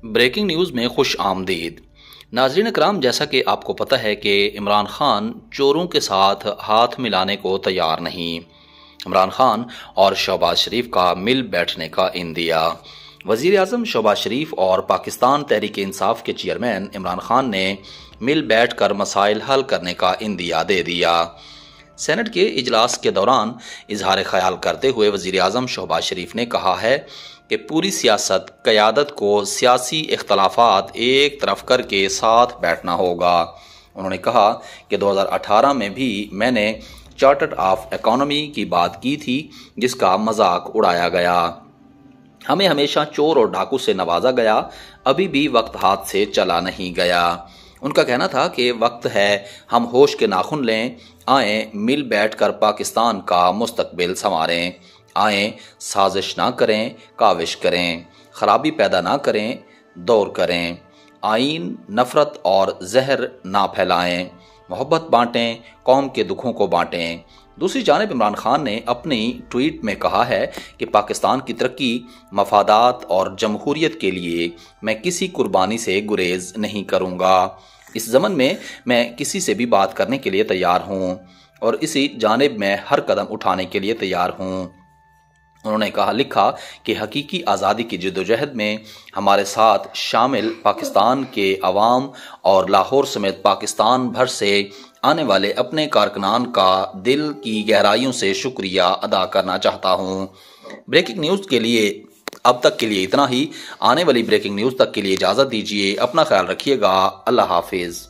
Breaking news में खुश आमदीद। नाज़रीन कराम, जैसा कि आपको पता है कि इमरान खान चोरों के साथ हाथ मिलाने को तैयार नहीं। इमरान खान और शहबाज शरीफ का मिल बैठने का इंदिया। वज़ीर आज़म शहबाज शरीफ और पाकिस्तान तहरीक इंसाफ के चेयरमैन इमरान खान ने मिल बैठ कर मसाइल हल करने का इंदिया दे दिया। सेनेट के इजलास के दौरान इजहार ख्याल करते हुए वज़ीर आज़म शहबाज शरीफ ने कहा है कि पूरी सियासत क़यादत को सियासी इख्तलाफात एक तरफ करके साथ बैठना होगा। उन्होंने कहा कि 2018 में भी मैंने चार्टर्ड ऑफ इकोनॉमी की बात की थी, जिसका मजाक उड़ाया गया। हमें हमेशा चोर और डाकू से नवाजा गया, अभी भी वक्त हाथ से चला नहीं गया। उनका कहना था कि वक्त है हम होश के नाखून लें, आए मिल बैठकर पाकिस्तान का मुस्तकबिल संवारें, आए साजिश ना करें, काविश करें, खराबी पैदा ना करें, दौर करें, आइन नफरत और जहर ना फैलाएं, मोहब्बत बांटें, कौम के दुखों को बांटें। दूसरी जानिब इमरान खान ने अपनी ट्वीट में कहा है कि पाकिस्तान की तरक्की, मफादात और जमहूरियत के लिए मैं किसी कुर्बानी से गुरेज नहीं करूँगा। इस ज़मन में मैं किसी से भी बात करने के लिए तैयार हूँ और इसी जानिब में हर कदम उठाने के लिए तैयार हूँ। उन्होंने लिखा कि हकीकी आज़ादी की जद्दोजहद में हमारे साथ शामिल पाकिस्तान के अवाम और लाहौर समेत पाकिस्तान भर से आने वाले अपने कारकुनान का दिल की गहराइयों से शुक्रिया अदा करना चाहता हूँ। ब्रेकिंग न्यूज़ के लिए अब तक के लिए इतना ही। आने वाली ब्रेकिंग न्यूज़ तक के लिए इजाज़त दीजिए। अपना ख्याल रखिएगा। अल्लाह हाफिज़।